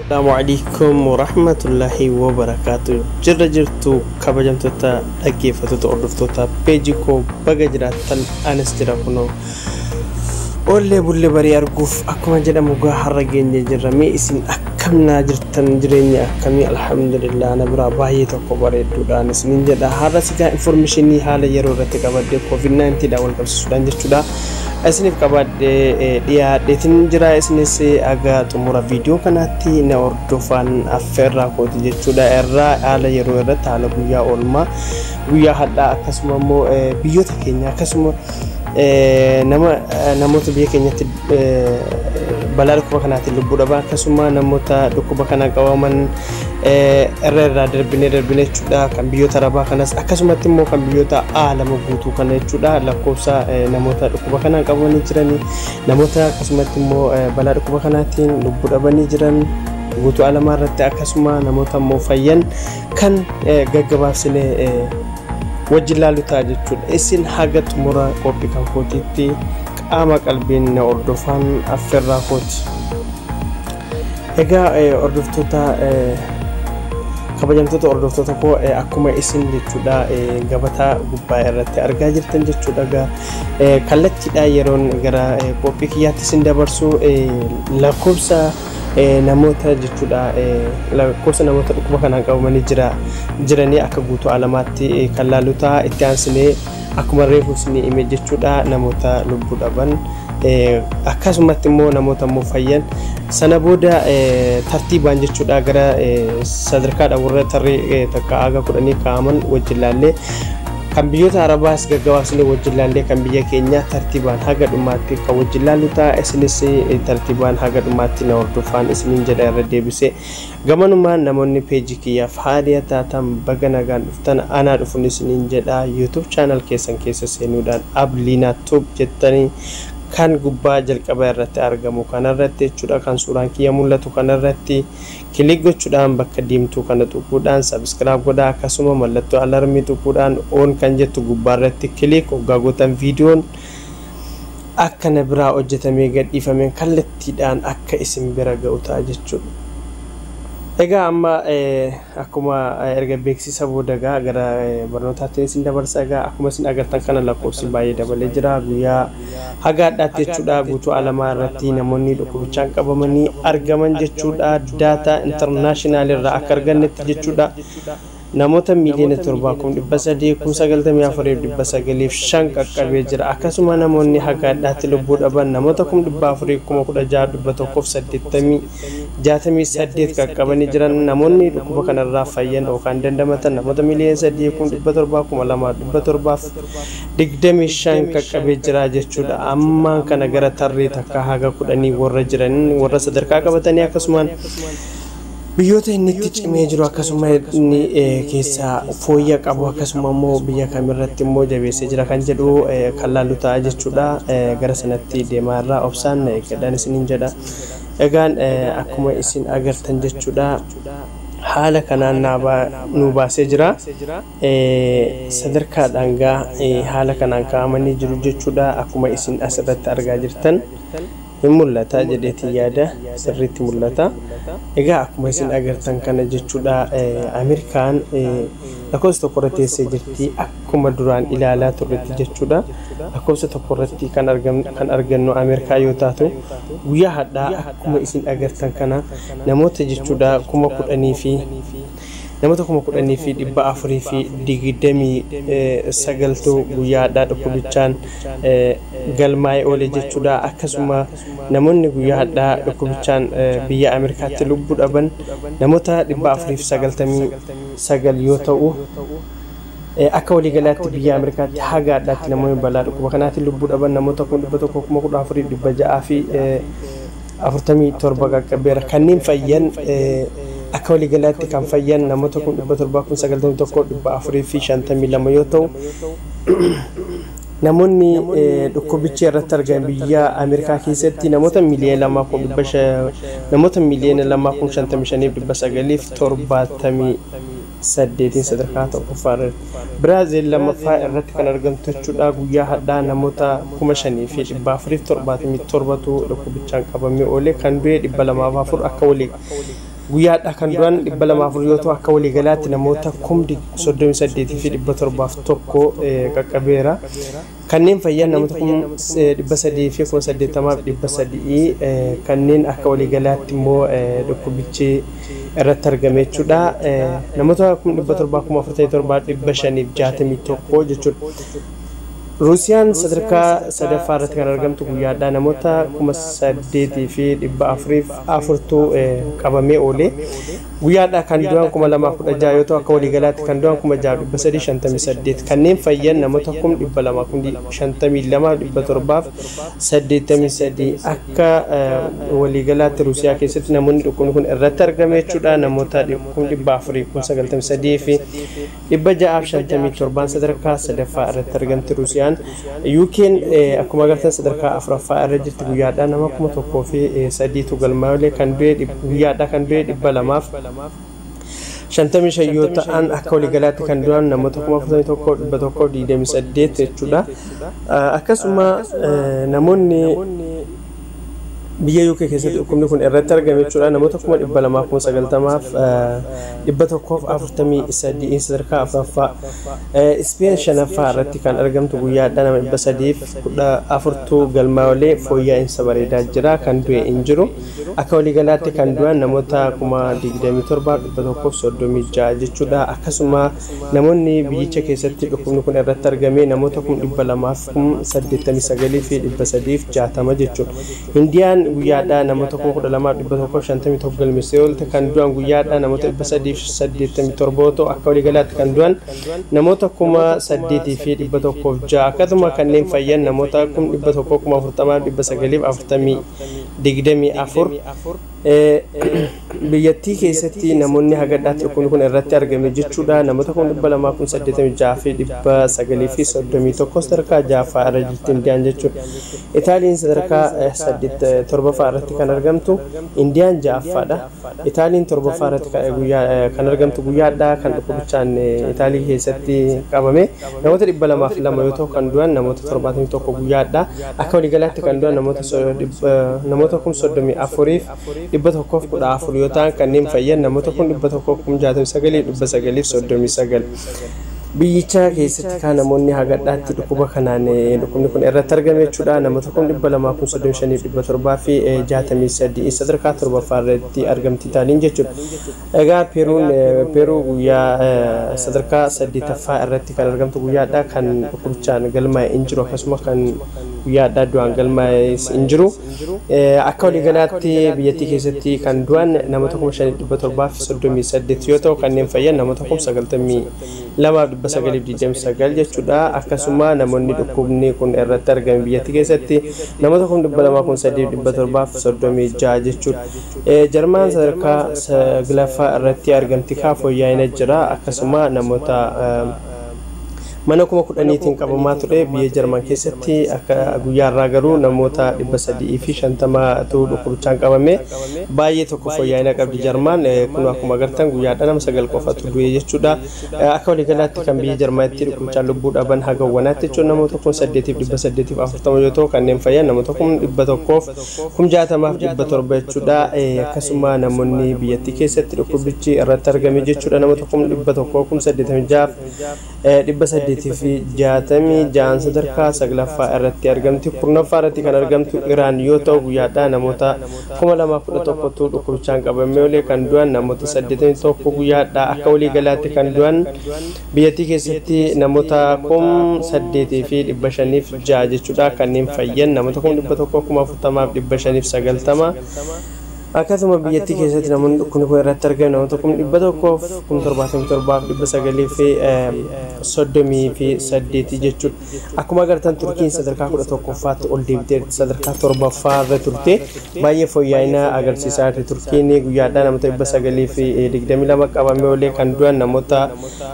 Assalamualaikum warahmatullahi wabarakatuh. Jirra jirtu kabajamtoota dhaggeeffattoota hordoftoota peejii koo baga jiraattan anas jira kunoo ollee bullee barii arguuf akkuma jedhamu gaa har'a geenye jirra. Mee isin akkamnaa jirtan jireenya akkamii? Alhamdulillah na biraa baay'ee tokko bareedduudhaan isinin jedha. Har'a sigaa informationii haala yeroo irratti qabadde COVID-19 dhaan wal qabsiisuudhaan jechuudha. Isinif qabadde dhiyaadheetin jira. Isinis aga xumura viidiyoo kanaatti na hordofan affeerraa kooti jechuudha. Irraa haala yeroo irratti haala guyyaa oolmaa guyyaa hadhaa akkasuma immoo biyyoota keenya akkasuma namoota biyya keenyatti balaa dhukkuba kanaatiin lubbuu dhabaa akkasuma namoota dhukkuba kanaan qabaman irraa darbinee jechuudha. Kan biyyoota arabaa kanas akkasumatti immoo kan biyyoota alama guutuu kana jechuudha. Lakkoofsa namoota dhukkuba kanaan qabamanii jiranii namoota akkasumatti immoo balaa dhukkuba kanaatiin lubbuu dhabanii jiran guutuu alamaa irratti akkasuma namoota immoo fayyan kan gaggabaabsinee wajjin laaluu ta'a jechuudha. Isin haga xumura qophii kan kootiitti qaama qalbiin na hordofan affeerraa kooti. Egaa hordoftoota kabajamtoota hordoftoota koo akkuma isin jechuudha gabataa gubbaa irratti argaa jirtan jechuudha. Kallattiidha yeroon gara qophii kiyyaatti isin dabarsu lakkoofsa namoota jechuudha. Lakkoofsa namoota dhukkuba kanaan qabamanii jiranii akka guutuu alamaatti kan laaluu ta'a. Itti aansinee akkuma reefu isin hime jechuudha namoota lubbuu dhaban akkasumatti immoo namoota immoo fayyan sana booda tartiibaan jechuudha gara sadarkaadha warra tarree takka aga 10 kaa'aman wajjin laallee kan biyyoota arabaas gaggabaabsinee wajjin laallee kan biyya keenya tartiibaan haga dhumaatti kan wajjin laallu ta'a. Isinis tartiibaan haga dhumaatti na hordofaan isinin jedha irra deebisee gamanumaan namoonni peejii kiyyaaf haaliya taatan baga nagaan dhuftan anaa dhufuun isinin jedha. YouTube channel keessan keessa seenuudhaan Abliina Tube jettanii kan gubbaa jalqaba irratti argamu kanarratti jechuudha. Kan suuraan kiyya mul'atu kanarratti kilik gochuudhaan bakka diimtuu kana tuquudhaan subscribe godhaa. Akkasuma mallattoo alarmii tuquudhaan on kan jettu gubbaa irratti kilik hoggaa gootan viidiyoon akka na biraa hojjetamee gadhiifameen kallattiidhaan akka isin bira ga'u ta'a jechuudha. Egaa amma akkuma erga beeksisa booda gara barnootaatti isin dabarsa. Egaa akkuma isin agartan kana lakkoofsi baay'ee dabalee jira. Guyyaa haga hadhaatti jechuudha guutuu alamaa irratti namoonni dhukkubichaan qabamanii argaman jechuudha. Data international irraa akka argannetti jechuudha namoota miiliyoona 7,394,905 qaqqabee jira. Akkasuma namoonni haga hadhaatti lubbuu dhaban namoota 4,416,88 qaqqabanii jiran. Namoonni dhukkuba kanarraa fayyan yookaan dandamatan namoota miiliyoona 3,725 qaqqabee jira jechuudha. Ammaan kana gara tarree takka haga 10 warra jiran warra sadarkaa qabatanii akkasumaan biyyoota inni itti cimee jiru akkasuma inni keessaa fooyya qabu akkasuma immoo biyya kamirratti immoo jabeessee jira kan jedhu kan laallu ta'a jechuudha. Gara sanatti deemaa irraa obsaan eeggadhaan isinin jedha. Egaan akkuma isin agartan jechuudha haala kanaan nu baasee jira. Sadarkaadhaan gaa haala kanaan kaa'amanii jiru jechuudha. Akkuma isin asirratti argaa jirtan mul'ata jedheetii yaada sirriitti mul'ata. Egaa akkuma isin agartan kana jechuudha Ameerikaan lakkoofsa tokko irratti teessee jirti akkuma duraan ilaalaa turretti jechuudha. Lakkoofsa tokko irratti kan argannu Ameerikaa yoo taatu guyyaa hadhaa akkuma isin agartan kana namoota jechuudha 10,000 fi namoota 10,429 guyyaa hadhaa dhukkubichaan galmaa'ee oole jechuudha. Akkasuma namoonni guyyaa hadhaa dhukkubichaan biyya Ameerikaatti lubbuu dhaban namoota 499 yoo ta'u akka waliigalaatti biyya Ameerikaatti haga addaatti namoonni balaa dhukkuba kanaatiin lubbuu dhaban namoota 1,414 fi 47 qaqqabeera. Kanneen fayyan akka waliigalaatti kan fayyan namoota 791,452 yoo ta'u namoonni dhukkubichi irratti argaman biyya Ameerikaa keessatti namoota miliyoona 2,55,978 sadarkaa tokkoffaa Biraazil lammaffaa irratti kan argamtu jechuudha. Guyyaa hadhaa namoota 5,477tu dhukkubichaan qabamee oole kan du'e 204 akka walii guyyaadhaa kan du'an 204 yoo ta'u akka waliigalaatti namoota 38,701 qaqqabeera. Kanneen fayyan namoota 380,300 kanneen akka waliigalaatti immoo dhukkubichi irratti argame jechuudha. Namoota 747,561 jechuudha. Ruusiyaan sadarkaa sadaffaa irratti kan argamtu guyyaadhaa namoota 8,404tu qabamee oole. Guyyaadhaa kan du'an 216 yoo ta'u akka waliigalaatti kan du'an 6,358 kanneen fayyan namoota 252,783 akka waliigalaatti Ruusiyaa keessatti namoonni dhukkubni kun irratti argame jechuudha. Namoota 493 fi 657 sadarkaa sadaffaa irratti argamti Ruusiyaan. UK'n akkuma agartan sadarkaa afuraffaa irra jirti. Guyyaadhaa nama 1,300tu galmaa'ee kan du'e guyyaadhaa kan du'e 255 yoo ta'an akka waliigalaatti kan du'an namoota 41,128 jechuudha. Akkasuma namoonni biyya UK keessatti dhukkubni kun irratti argame jechuudha. Namoota 2,290,143 sadarkaa afuraffaa. Spain shanaffaa irratti kan argamtu guyyaadhaa nama 314tu galmaa'ee fooyya'insa bareedaa jira. Kan du'e hin jiru. Akka waliigalaatti kan du'an namoota 27,136 jechuudha. Akkasuma namoonni biyyicha keessatti dhukkubni kun irratti argame namoota 289,360 fi 360 jechuudha. Indiyaan guyyaadhaa namoota 12,151 galmeessee oolte. Kan du'an guyyaadhaa namoota 387 ta'u akka waliigalaatti kan du'an namoota 8,106 akkasuma kanneen fayyan namoota 140,924 biyyattii keessatti namoonni hagadhaatti dhukkubni kun irratti argame jechuudha. Namoota 286 fi 931 sadarkaa ja'affaa irra jirti Indiyaan jechuudha. Itaaliin sadarkaa 7ffaa irratti kan argamtu, Indiyaan ja'affaadha. Itaaliin 7ffaa irratti kan argamtu guyyaadhaa kan dhukkubichaan Itaalii keessatti qabame namoota 202 yoo ta'u kan du'an namoota 71 guyyaadhaa. Akka waliigalaatti kan du'an namoota 34,114 yoo ta'an kanneen fayyan namoota 169,939. Biyyicha keessatti kan namoonni hagadhaatti dhukkuba kanaan dhukkubni kun irratti argame jechuudha. Namoota 235,700 fi 63 sadarkaa 7ffaa irratti argamti Itaaliin jechuudha. Egaa Peeruu guyyaa sadarkaa 8ffaa irratti kan argamtu guyyaadhaa kan dhukkubichaan galmaa'ee hin jiru akkasuma kan guyyaadhaa du'aan galmaa'ee hin jiru. Akka waliigalaatti biyyattii keessatti kan du'an namoota 5,738 yoo ta'u kanneen fayyan namoota 92,929 jechuudha. Akkasuma namoonni dhukkubni kun irratti argame biyyattii keessatti namoota 2,336 jechuudha. Jarmaan sadarkaa 9ffaa irratti argamti fooyya'ina jira. Akkasuma namoota mana 10,000tiin qabamaa ture biyya Jarman keessatti akka guyyaarraa garuu namoota 350tu dhukkubichaan qabame baay'ee tokko fooyya'ina qabdi Jarman. Kun akkuma agartan guyyaadhaa nama 9 qofatu du'e jechuudha. Akka waliigalaatti kan biyya Jarmanitti dhukkubichaan lubbuu dhaban hagawwanaatti jechuun namoota 8,840 yoo ta'u kanneen fayyan namoota 1,160,700 jechuudha. Akkasuma namoonni biyyattii keessatti dhukkubichi irratti argame jechuudha namoota 1,186,800 fi 66 sadarkaa 9ffaa irratti argamti. 10ffaa irratti kan argamtu Iraan yoo ta'u guyyaadhaa namoota 2,011tu dhukkubichaan qabamee oole. Kan du'an namoota 81 guyyaadhaa. Akka waliigalaatti kan du'an biyyattii keessatti namoota 8,506 jechuudha. Kanneen fayyan namoota 140,590 akkasuma biyyattii keessatti namoonni kun irratti argamu namoota 1,778 jechuudha. Akkuma agartan Turkiin sadarkaa 11ffaatti ol deebitee sadarkaa 7ffaa irra turte baay'ee fooyya'ina agarsiisaa jirti. Turkiin guyyaadhaa namoota 922 qabamee oolee kan du'an namoota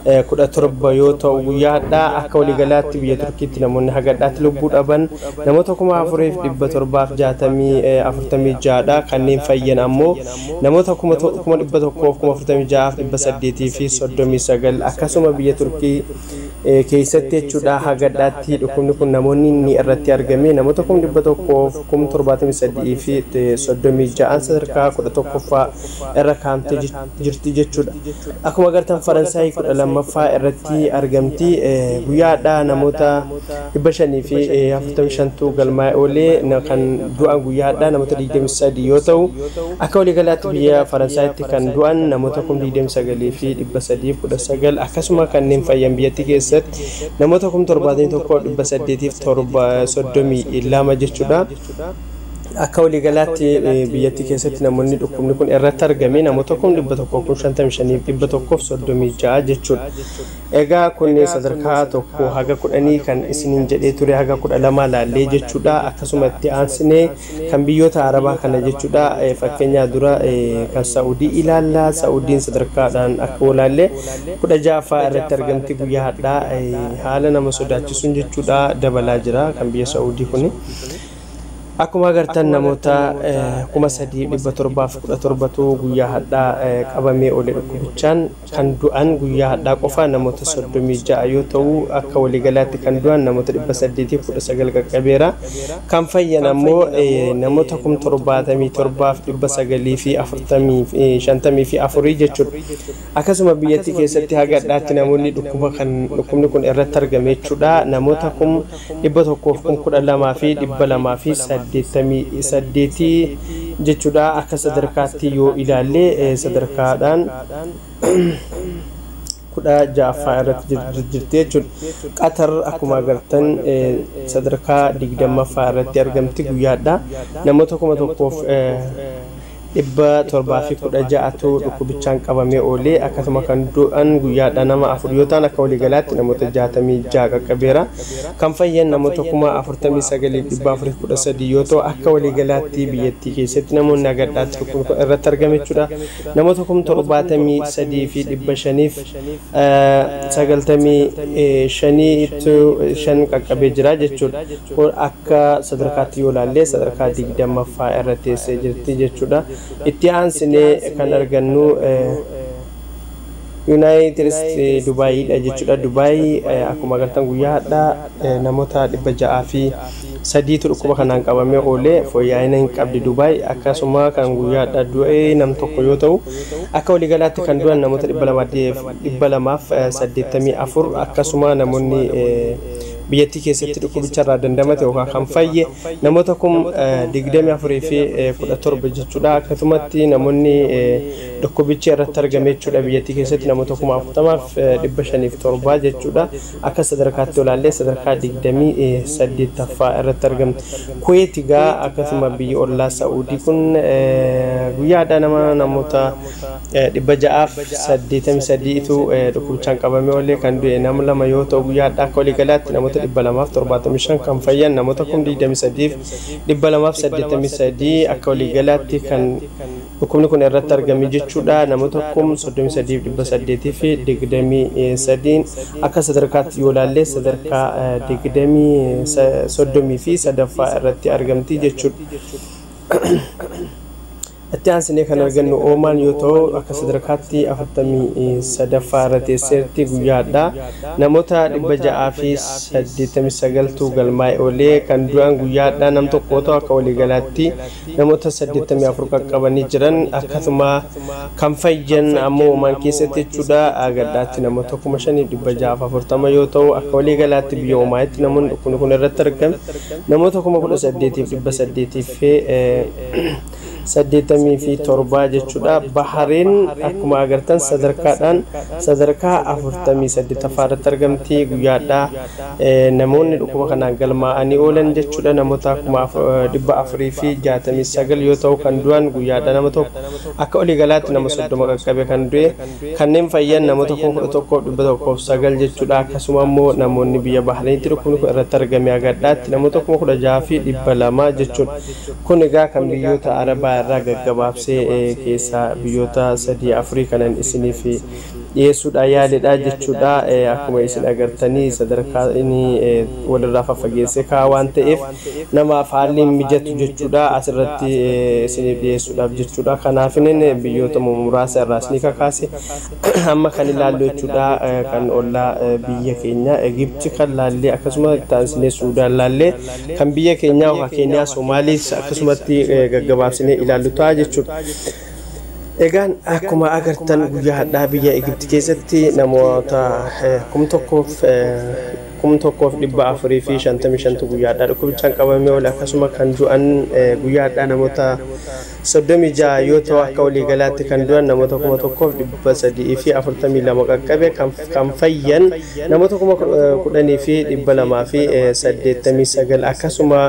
17 yoo ta'u guyyaadhaa akka waliigalaatti biyya Turkiitti namoonni hagadhaatti lubbuu dhaban namoota 4,446 kanneen fayyan ammoo namoota 1,146,839 akkasuma biyya Turkii keessatti jechuudha hagadhaatti dhukkubni kun namoonni inni irratti argame namoota 1,173 sadarkaa 11ffaa irra kaa'amtee jirti jechuudha. Akkuma agartan Faransaay 12ffaa irratti argamti guyyaadhaa namoota 545 galmaa'ee oolee kan du'an guyyaadhaa namoota 23 yoo ta'u akka waliigalaatti biyya Faransaaytti kan du'an namoota 29,319 akkasuma kanneen fayyan biyyattii keessatti namoota 71,832 jechuudha. Akka waliigalaatti biyyattii keessatti namoonni dhukkubni kun irratti argame namoota 1,155,136 jechuudha. Egaa kun sadarkaa tokko haga 10 kan isiniin jedhee ture haga 12 laallee jechuudha. Akkasuma itti aansinee kan biyyoota Arabaa kana jechuudha. Fakkeenyaa dura kan Saa'udii ilaalla. Saa'udiin sadarkaadhaan akka walaallee 16ffaa irratti argamti guyyaa hadhaa haala nama sodaachisuun jechuudha dabalaa jira kan biyya Saa'udii kuni. Akkuma agartan namoota 3,717 guyyaa hadhaa qabamee oolee dhukkubichaan kan du'an guyyaa hadhaa qofa namoota 36 yoo ta'u akka waliigalaatti kan du'an namoota 819 qaqqabeera. Kan fayyan ammoo namoota 77,954 jechuudha. Akkasuma biyyattii keessatti haga hadhaatti namoonni dhukkubni kun irratti argame jechuudha. Namoota 112,208 jechuudha. Akka sadarkaatti yoo ilaalle sadarkaadhaan 16ffaa irratti jirti jechuudha. Qatar akkuma agartan sadarkaa 20ffaa irratti argamti guyyaadhaa namoota 1,716 dhukkubichaan qabamee oolee akkasuma kan du'an guyyaadhaa nama 4 yoo ta'an akka waliigalaatti namoota 66 qaqqabeera. Kan fayyan namoota 49,413 yoo ta'u akka waliigalaatti biyyattii keessatti namoonni hagadhaatti dhukkubni kun irratti argame jechuudha. Namoota 73,595 qaqqabee jira jechuudha. Akka sadarkaatti yoo ilaalle sadarkaa 20ffaa irra teessee jirti jechuudha. Itti aansinee kan argannu United States Dubaayiidha jechuudha. Dubaayii akkuma agartan guyyaa hadhaa namoota 603 dhukkuba kanaan qabamee oolee fooyya'ina hin qabdi Dubaay. Akkasuma kan guyyaa hadhaa du'ee nam tokko yoo ta'u akka waliigalaatti kan du'an namoota 284 akkasuma namoonni biyyattii keessatti dhukkubicharraa dandamate yookaan kan fayye namoota 24,17 jechuudha. Akkasumatti namoonni dhukkubichi irratti argame jechuudha biyyattii keessatti namoota 40,507 jechuudha. Akka sadarkaatti olaallee sadarkaa 28ffaa irratti argamti. Kuweet egaa akkasuma biyya ollaa Saa'udii kun guyyaadhaa namoota 683tu dhukkubichaan qabamee oolee kan du'e nama 2 yoo ta'u guyyaadhaa akka waliigalaatti namoota 275 kan fayyan namoota 23,283 akka waliigalaatti kan dhukkubni kun irratti argame jechuudha. Namoota 33,823 akka sadarkaatti yoo ilaalle sadarkaa 23ffaa irratti argamti jechuudha. Itti aansinee kan argannu Oomaan yoo ta'u akka sadarkaatti 43ffaa irra teesseetti guyyaadhaa namoota 689tu galmaa'ee oolee kan du'an guyyaadhaa nam tokko ta'u akka waliigalaatti namoota 84 qaqqabanii jiran. Akkasuma kan fayyan ammoo Oomaan keessatti jechuudha hagadhaatti namoota 5,640 yoo ta'u akka waliigalaatti biyya Oomaanitti namoonni dhukkubni kun irratti argame namoota 18,883 47 jechuudha. Bahariin akkuma agartan sadarkaa 48 faarratti argamti guyyaadha. Namoonni dhukkuba kanaan galmaa'anii oolan jechuudha. Namoota akkuma 469 yoo ta'u kan du'an guyyaadha. Nama tokko akka olii galaatti nama 30 qaqqabe kan du'e. Kanneen fayyan namoota 11,109 jechuudha. Akkasuma immoo namoonni biyya Bahariinitti dhukkubni kun irratti argame agaddaatti namoota 16,200 jechuudha. Kun egaa kan biyyoota Arabaa irraa gaggabaabsee keessaa biyyoota 3-4 kanan isiniif dhiyeessuudha yaaleedha jechuudha. Akkuma isin agartanii sadarkaa inni walirraa faffageessee kaa'aa waan ta'eef namaaf haalli mijatu jechuudha asirratti isiniif dhiyeessuudhaaf jechuudha. Kanaaf inni biyyoota muraasa irraa isin kakaase amma kan ilaallu jechuudha. Kan ollaa biyya keenya Egipti kan laallee akkasuma taasisnee Suudaan laallee kan biyya keenya Keeniyaa Somaaliis akkasumatti gaggabaabsinee ilaallu ta'a jechuudha. Egaan akkuma agartan guyyaadhaa biyya Egipti keessatti namoota 1,455 guyyaadhaa dhukkubichaan qabamee oole. Akkasuma kan du'an guyyaadhaa namoota 36 yoo ta'u akka walii galaatti kan du'an namoota 1,342 qaqqabe. Kan fayyan namoota 10,289 akkasuma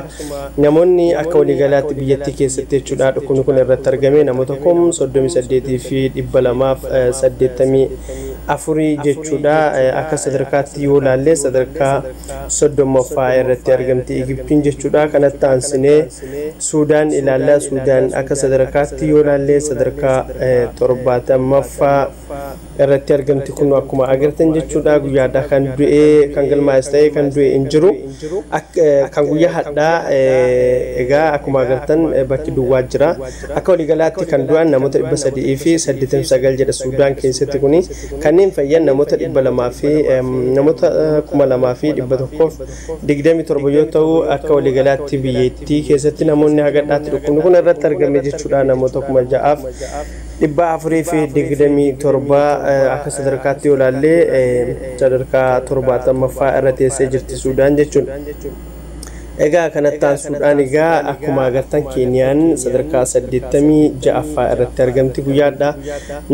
namoonni akka walii galaatti biyyattii keessatti jechuudha dhukkubni kun irratti argame namoota 38,284 jechuudha. Akka sadarkaatti yoo laallee sadarkaa 30ffaa irratti argamti Egiptiin jechuudha. Kanatti aansinee Suudaan ilaalla. Suudaan akka sadarkaatti yoo laallee sadarkaa 70ffaa irratti argamti. Kun akkuma agartan jechuudha guyyaadhaa kan du'e kan galmaa'es ta'e kan du'e hin jiru. Kan guyyaa hadhaa egaa akkuma agartan bakki duwwaa jira. Akka waliigalaatti kan du'an namoota 389 jedha Suudaan keessatti. Kuni kanneen fayyan namoota 200 fi namoota 2,127 yoo ta'u akka waliigalaatti biyyattii keessatti namoonni hagadhaatti dhukkubni kun irratti argame jechuudha. Namoota 6,427 akka sadarkaatti yoo laallee sadarkaa 70ffaa irra teessee jirti Suudaan jechuudha. Egaa kanatti aansuudhaan egaa akkuma agartan Keeniyaan sadarkaa 86ffaa irratti argamti guyyaadhaa.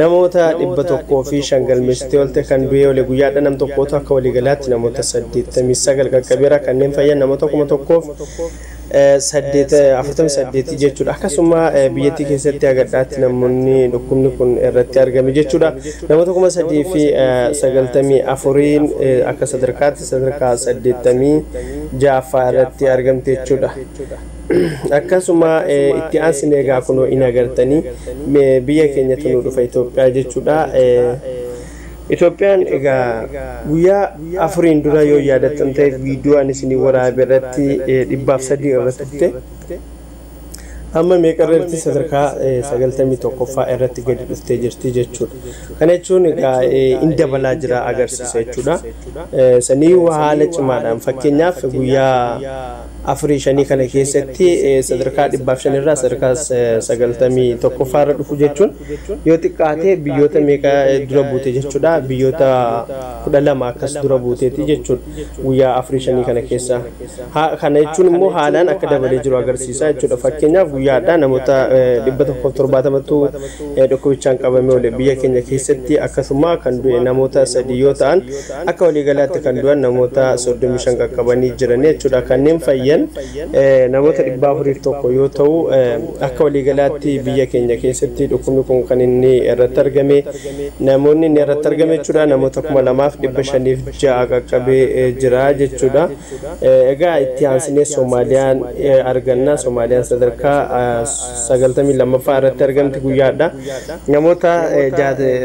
Namoota 105 galmeessitee oolte kan du'e ole guyyaadhaa nam tokkootu akka waliigalaatti namoota 89 qaqqabeera. Kanneen fayyan namoota 1,148 jechuudha. Akkasuma biyyattii keessatti agadhaatti namoonni dhukkubni kun irratti argame jechuudha. Namoota 3,094 akka sadarkaatti sadarkaa 86ffaa irratti argamte jechuudha. Akkasuma itti aansine egaa kunoo in agartanii biyya keenyatti nu dhufa Itoophiyaa jechuudha. Itoophiyaan egaa guyyaa 4 dura yoo yaadattan ta'e viidiyoo ani isinii waraabe irratti 300 irratti turte. Amma meeqa irratti sadarkaa 91ffaa irratti gadi dhuftee jirti jechuudha. Kana jechuun egaa in dabalaa jira agarsiisa jechuudha. Sanii haala cimaadhaan fakkeenyaaf guyyaa 4-5 kana keessatti sadarkaa 105 irraa sadarkaa 91ffaa irra dhufu jechuun yoo xiqqaate biyyoota meeqa dura buute jechuudha. Biyyoota 12 akkas dura buuteeti jechuudha guyyaa 4-5 kana keessa. Kana jechuun immoo haalaan akka dabalee jiru agarsiisa jechuudha. Fakkeenyaaf guyyaadhaa namoota 170tu dhukkubichaan qabame ole biyya keenya keessatti. Akkasuma kan du'e namoota 3 yoo ta'an akka waliigalaatti kan du'an namoota 35 qaqqabanii jiran jechuudha. Kanneen fayyan namoota 401 yoo ta'u akka waliigalaatti biyya keenya keessatti dhukkubni kun kan inni irratti argame namoonni inni irratti argame jechuudha namoota 2,506 qaqqabee jira jechuudha. Egaa itti aansinee Soomaaliyaan arganna. Soomaaliyaan sadarkaa 92ffaa irratti argamti guyyaadha. Namoota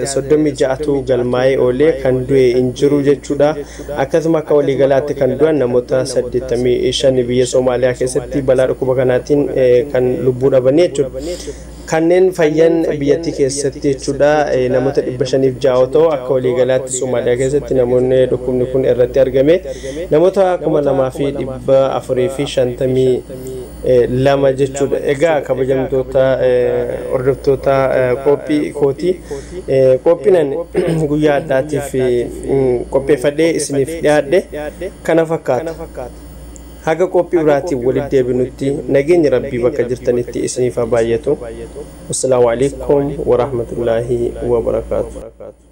36tu galmaa'ee oolee kan du'e hin jiru jechuudha. Akkasuma akka waliigalaatti kan du'an namoota 85 biyya Soomaaliyaa keessatti balaa dhukkuba kanaatiin kan lubbuu dhaban jechuudha. Kanneen fayyan biyyattii keessatti jechuudha namoota 506 yoo ta'u akka waliigalaatti Soomaaliyaa keessatti namoonni dhukkubni kun irratti argame namoota 2,452 jechuudha. Egaa kabajamtoota hordoftoota qophii kootii qophiinan guyyaa addaatiif qopheeffadhee isiniif dhiyaadhe kana fakkaata. haga qophii biraatiin walitti deebinutti nageenyi rabbii bakka jirtanitti isiniif haa baay'atu. Wassalaamu alaikum wa rahmatullaahi wa barakaatuh.